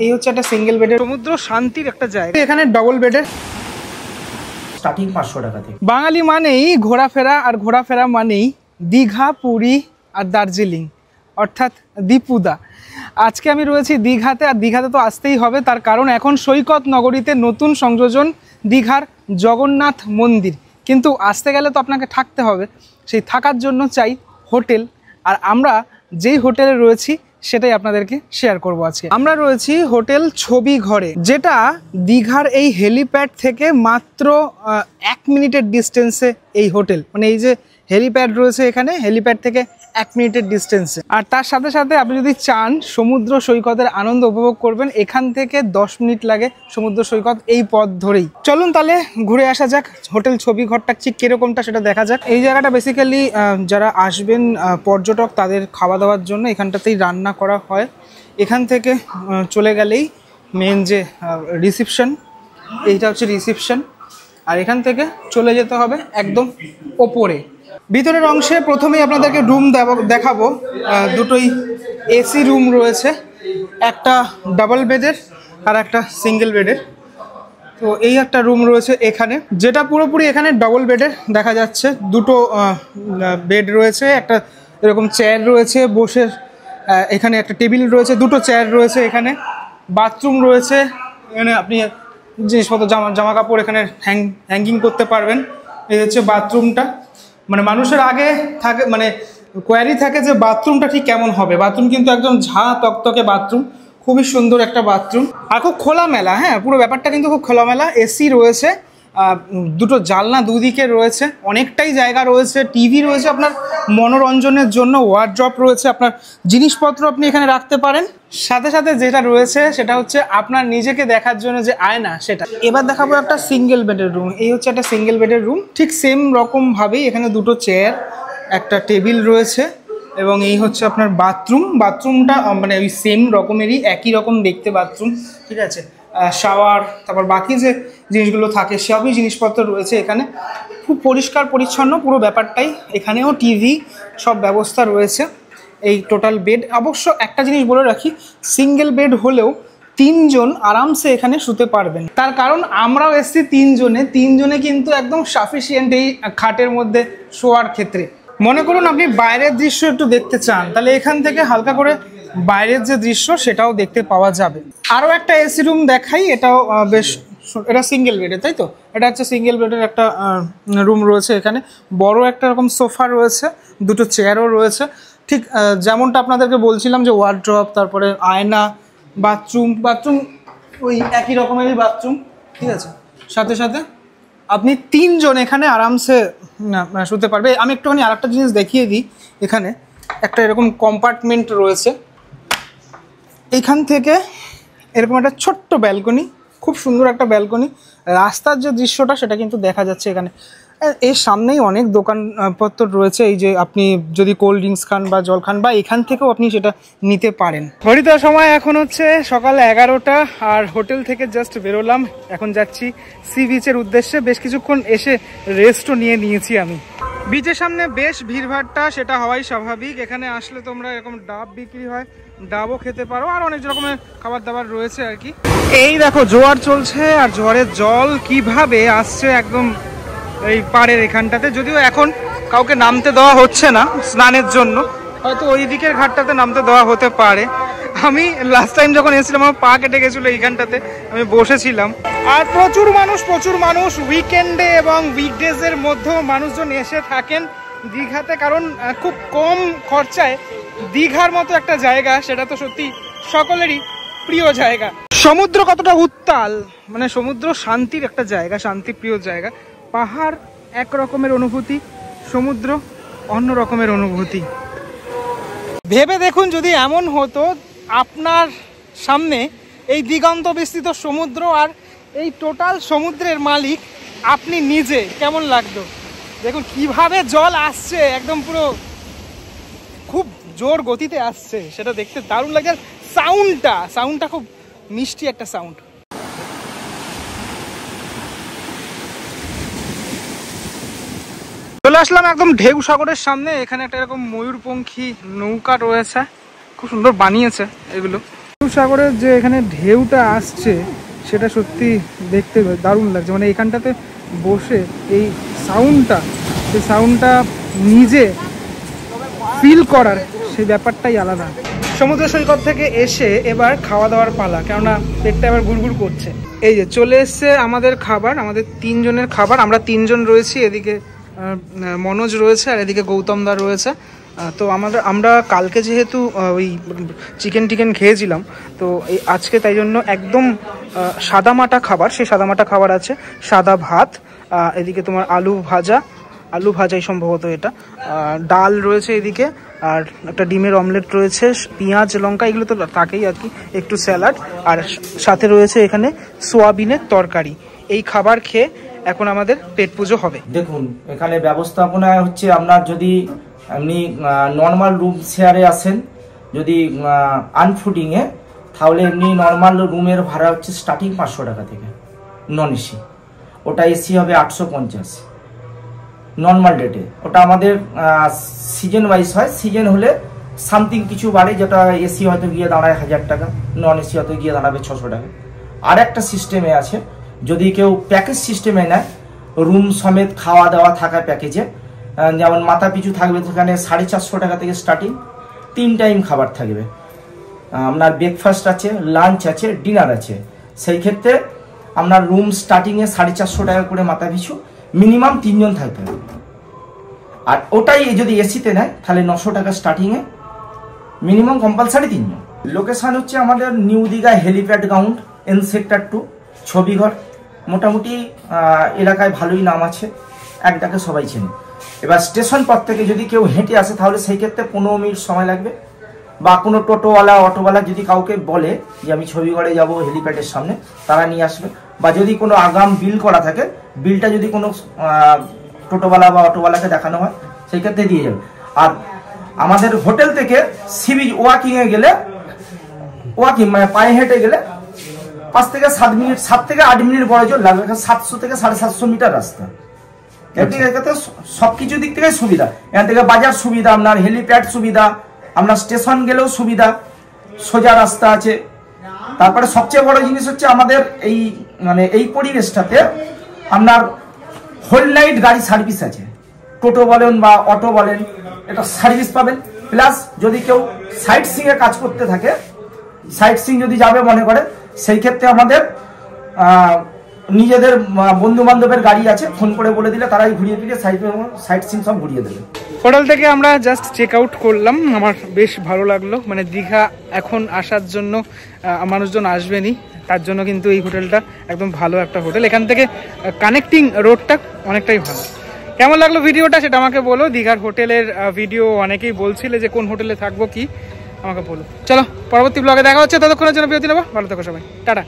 এই হচ্ছে একটা সিঙ্গেল বেডের সমুদ্র শান্তির একটা জায়গা। এখানে ডবল বেডের স্টার্টিং 500 টাকা থেকে। বাঙালি মানেই ঘোরাফেরা, আর ঘোরাফেরা মানেই দীঘা, পুরী আর দার্জিলিং, অর্থাৎ দীপুদা। আজকে আমি রয়েছি দীঘাতে, আর দীঘাতে তো আসতেই হবে, তার কারণ এখন সৈকত নগরীতে নতুন সংযোজন দীঘার জগন্নাথ মন্দির। কিন্তু আসতে গেলে তো আপনাকে থাকতে হবে, সেই থাকার জন্য চাই হোটেল। আর আমরা যেই হোটেলে রয়েছি সেটাই আপনাদেরকে শেয়ার করব আজকে। আমরা রয়েছি হোটেল ছবি ঘরে, যেটা দীঘার এই হেলিপ্যাড থেকে মাত্র 1 মিনিটের ডিস্টেন্সে এই হোটেল। মানে এই যে হেলিপ্যাড রয়েছে এখানে, হেলিপ্যাড থেকে 1 মিনিটের ডিস্টেন্সে। আর তার সাথে সাথে আপনি যদি চান সমুদ্র সৈকতের আনন্দ উপভোগ করবেন, এখান থেকে 10 মিনিট লাগে সমুদ্র সৈকত এই পথ ধরেই। চলুন তাহলে ঘুরে আসা যাক হোটেল ছবি ঘরটা ঠিক কিরকমটা সেটা দেখা যাক। এই জায়গাটা বেসিক্যালি যারা আসবেন পর্যটক তাদের খাওয়া দাওয়ার জন্য এখানটাতেই রান্না করা হয়। এখান থেকে চলে গেলেই মেন যে রিসিপশন, এইটা হচ্ছে রিসিপশন। আর এখান থেকে চলে যেতে হবে একদম ওপরে। ভিতরের অংশে প্রথমেই আপনাদেরকে রুম দেখাবো। দুটোই এসি রুম রয়েছে, একটা ডাবল বেডের আর একটা সিঙ্গেল বেডের। তো এই একটা রুম রয়েছে এখানে, যেটা পুরোপুরি এখানে ডবল বেডের দেখা যাচ্ছে। দুটো বেড রয়েছে, একটা এরকম চেয়ার রয়েছে বসে, এখানে একটা টেবিল রয়েছে, দুটো চেয়ার রয়েছে এখানে। বাথরুম রয়েছে এখানে, আপনি জিনিসপত্র জামা কাপড় এখানে হ্যাঙ্গিং করতে পারবেন। এই হচ্ছে বাথরুমটা। মানে মানুষের আগে থাকে, মানে কোয়ারি থাকে যে বাথরুমটা ঠিক কেমন হবে। বাথরুম কিন্তু একদম ঝাঁ তকতকে বাথরুম, খুবই সুন্দর একটা বাথরুম, আর খুব খোলামেলা। হ্যাঁ, পুরো ব্যাপারটা কিন্তু খুব খোলামেলা। এসি রয়েছে, দুটো জানলা দুদিকে রয়েছে, অনেকটাই জায়গা রয়েছে। টিভি রয়েছে আপনার মনোরঞ্জনের জন্য, ওয়ার্ড্রপ রয়েছে, আপনার জিনিসপত্র আপনি এখানে রাখতে পারেন। সাথে সাথে যেটা রয়েছে সেটা হচ্ছে আপনার নিজেকে দেখার জন্য যে আয়না, সেটা। এবার দেখাবো একটা সিঙ্গেল বেডের রুম। এই হচ্ছে একটা সিঙ্গেল বেডের রুম, ঠিক সেম রকমভাবেই এখানে দুটো চেয়ার, একটা টেবিল রয়েছে, এবং এই হচ্ছে আপনার বাথরুম। বাথরুমটা মানে ওই সেম রকমেরই, একই রকম দেখতে বাথরুম, ঠিক আছে। শাওয়ার, তারপর বাকি যে জিনিসগুলো থাকে সবই জিনিসপত্র রয়েছে এখানে। খুব পরিষ্কার পরিচ্ছন্ন পুরো ব্যাপারটাই। এখানেও টিভি সব ব্যবস্থা রয়েছে। এই টোটাল বেড, অবশ্য একটা জিনিস বলে রাখি, সিঙ্গেল বেড হলেও 3 জন আরামসে এখানে শুতে পারবেন। তার কারণ আমরাও এসছি 3 জনে, 3 জনে কিন্তু একদম সাফিসিয়েন্ট এই খাটের মধ্যে শোয়ার ক্ষেত্রে। মনে করুন আপনি বাইরের দৃশ্য একটু দেখতে চান, তাহলে এখান থেকে হালকা করে বাইরের যে দৃশ্য সেটাও দেখতে পাওয়া যাবে। আরও একটা এসি রুম দেখাই, এটাও বেশ, এটা সিঙ্গেল বেডে, তাই তো? এটা হচ্ছে সিঙ্গেল বেডের একটা রুম রয়েছে এখানে। বড় একটা রকম সোফা রয়েছে, দুটো চেয়ারও রয়েছে। ঠিক যেমনটা আপনাদেরকে বলছিলাম যে ওয়ার্ড্রপ, তারপরে আয়না, বাথরুম ওই একই রকমেরই বাথরুম, ঠিক আছে। সাথে সাথে আপনি 3 জন এখানে আরামসে শুতে পারবে। আমি একটুখানি আর একটা জিনিস দেখিয়ে দিই। এখানে একটা এরকম কম্পার্টমেন্ট রয়েছে, এইখান থেকে এরকম একটা ছোট্ট ব্যালকনি, খুব সুন্দর একটা ব্যালকনি। রাস্তার যে দৃশ্যটা সেটা কিন্তু দেখা যাচ্ছে এখানে। এর সামনেই অনেক দোকানপত্র রয়েছে। এই যে আপনি যদি কোল্ড ড্রিঙ্কস খান বা জল খান, বা এখান থেকেও আপনি সেটা নিতে পারেন। ঘড়িতে সময় এখন হচ্ছে সকাল 11টা, আর হোটেল থেকে জাস্ট বেরোলাম, এখন যাচ্ছি সি বিচের উদ্দেশ্যে। বেশ কিছুক্ষণ এসে রেস্টও নিয়েছি আমি। বিচের সামনে বেশ ভিড়ভাড়টা, সেটা হওয়াই স্বাভাবিক। এখানে আসলে তোমরা এরকম ডাব বিক্রি হয়, ডাবও খেতে পারো, আর অনেক রকমের খাবার দাবার রয়েছে আর কি। এই দেখো জোয়ার চলছে, আর জোয়ারের জল কিভাবে আসছে একদম এই পাড়ের এখানটাতে। যদিও এখন কাউকে নামতে দেওয়া হচ্ছে না স্নানের জন্য, হয়তো ওই দিকের ঘাটটাতে নামতে দেওয়া হতে পারে। আমি লাস্ট টাইম যখন এসেছিলাম আমার পা কেটে গেছিলো এইখানটাতে, আমি বসেছিলাম। আর প্রচুর মানুষ উইকেন্ডে এবং উইকডেজের মধ্যেও মানুষজন এসে থাকেন দীঘাতে, কারণ খুব কম খরচায় দীঘার মতো একটা জায়গা, সেটা তো সত্যি সকলেরই প্রিয় জায়গা। সমুদ্র কতটা উত্তাল, মানে সমুদ্র শান্তির একটা জায়গা, শান্তিপ্রিয় জায়গা। পাহাড় এক রকমের অনুভূতি, সমুদ্র অন্য রকমের অনুভূতি। ভেবে দেখুন যদি এমন হতো আপনার সামনে এই দিগন্ত বিস্তৃত সমুদ্র, আর এই টোটাল সমুদ্রের মালিক আপনি নিজে, কেমন লাগতো? দেখুন কিভাবে জল আসছে, একদম পুরো খুব জোর গতিতে আসছে, সেটা দেখতে দারুণ লাগে। আর সাউন্ডটা খুব মিষ্টি একটা সাউন্ড। চলে আসলাম একদম ঢেউ সাগরের সামনে। এখানে একটা এরকম ময়ূরপঙ্খী নৌকা রয়েছে, খুব সুন্দর বানিয়েছে এগুলো। সাগরের যে এখানে ঢেউটা আসছে সেটা সত্যি দেখতে দারুণ লাগছে। মানে এখানটাতে বসে এই সাউন্ডটা নিজে ফিল করার সেই ব্যাপারটাই আলাদা। সমুদ্র সৈকত থেকে এসে এবার খাওয়া দাওয়ার পালা, কেননা পেটটা এবার গুড়গুড় করছে। এই যে চলে এসছে আমাদের খাবার, আমাদের 3 জনের খাবার। আমরা 3 জন রয়েছি, এদিকে মনোজ রয়েছে আর এদিকে গৌতম দা রয়েছে। তো আমরা কালকে যেহেতু ওই চিকেন খেয়েছিলাম, তো এই আজকে তাই জন্য একদম সাদামাটা খাবার, সেই সাদামাটা খাবার আছে। সাদা ভাত, এদিকে তোমার আলু ভাজাই সম্ভবত এটা, ডাল রয়েছে এদিকে, আর একটা ডিমের অমলেট রয়েছে, পেঁয়াজ লঙ্কা এগুলো তো থাকেই আর কি, একটু স্যালাড, আর সাথে রয়েছে এখানে সোয়াবিনের তরকারি। এই খাবার খেয়ে এখন আমাদের পেট পুজো হবে। দেখুন এখানে ব্যবস্থাপনা হচ্ছে, আপনার যদি এমনি নর্মাল রুম শেয়ারে আসেন, যদি আনফুডিংয়ে, তাহলে এমনি নর্মাল রুমের ভাড়া হচ্ছে স্টার্টিং 500 টাকা থেকে, নন এসি। ওটা এসি হবে 850 নর্মাল ডেটে। ওটা আমাদের সিজন ওয়াইজ হয়, সিজন হলে সামথিং কিছু বাড়ে, যেটা এসি হয়তো গিয়ে দাঁড়ায় 1000 টাকা, নন এসি হয়তো গিয়ে দাঁড়াবে 600 টাকা। আর একটা সিস্টেমে আছে, যদি কেউ প্যাকেজ সিস্টেমে নেয়, রুম সমেত খাওয়া দাওয়া থাকা প্যাকেজে, যেমন মাথা পিছু থাকবে সেখানে 450 টাকা থেকে স্টার্টিং, 3 টাইম খাবার থাকবে, আপনার ব্রেকফাস্ট আছে, লাঞ্চ আছে, ডিনার আছে। সেই ক্ষেত্রে আপনার রুম স্টার্টিংয়ে 450 টাকা করে মাথা পিছু, মিনিমাম 3 জন থাকতে হবে। আর ওটাই যদি এসিতে নেয় তাহলে 900 টাকা স্টার্টিংয়ে, মিনিমাম কম্পালসারি 3 জন। লোকেশান হচ্ছে আমাদের new Digha helipad ground, N sector 2, ছবিঘর। মোটামুটি এলাকায় ভালোই নাম আছে, এক ডাকে সবাই চেনে। এবার স্টেশন পথ থেকে যদি কেউ হেঁটে আসে তাহলে সেই ক্ষেত্রে 15 মিনিট সময় লাগবে, বা কোনো টোটোওয়ালা অটোওয়ালা যদি কাউকে বলে যে আমি ছবিঘরে যাব হেলিপ্যাডের সামনে, তারা নিয়ে আসবে। বা যদি কোনো আগাম বিল করা থাকে, বিলটা যদি কোনো টোটোওয়ালা বা অটোওয়ালাকে দেখানো হয়, সেই ক্ষেত্রে দিয়ে যাবে। আর আমাদের হোটেল থেকে সি বিচ ওয়াকিংয়ে গেলে, মানে পায়ে হেঁটে গেলে 5 থেকে 7 মিনিট, 7 থেকে 8 মিনিট বড় জোর লাগবে। 700 থেকে 750 মিটার রাস্তা। সবকিছু দিক থেকে সুবিধা, এখান থেকে বাজার সুবিধা, আপনার হেলিপ্যাড সুবিধা, আপনার স্টেশন গেলেও সুবিধা, সোজা রাস্তা আছে। তারপরে সবচেয়ে বড় জিনিস হচ্ছে আমাদের এই পরিবেশটাতে আপনার হোল নাইট গাড়ি সার্ভিস আছে। টোটো বলেন বা অটো বলেন, এটা সার্ভিস পাবেন। প্লাস যদি কেউ সাইট সিং এ কাজ করতে থাকে, সাইট সিং যদি যাবে মনে করে, সেই ক্ষেত্রে আমাদের নিজেদের বন্ধু বান্ধবের গাড়ি আছে, ফোন করে বলে দিলে তারাই ঘুরিয়ে ফিরিয়ে সাইট সিং সব ঘুরিয়ে দেবে। হোটেল থেকে আমরা জাস্ট চেক আউট করলাম, আমার বেশ ভালো লাগলো। মানে দীঘা এখন আসার জন্য মানুষজন আসবেনই, তার জন্য কিন্তু এই হোটেলটা একদম ভালো একটা হোটেল। এখান থেকে কানেক্টিং রোডটা অনেকটাই ভালো। কেমন লাগলো ভিডিওটা সেটা আমাকে বলো। দীঘার হোটেলের ভিডিও অনেকেই বলছিলে যে কোন হোটেলে থাকবো কি, আমাকে বলো। চলো পরবর্তী ব্লগে দেখা হচ্ছে, ততক্ষণের জন্য বিরতি নেবো। ভালো থাকো সবাই, টাটা।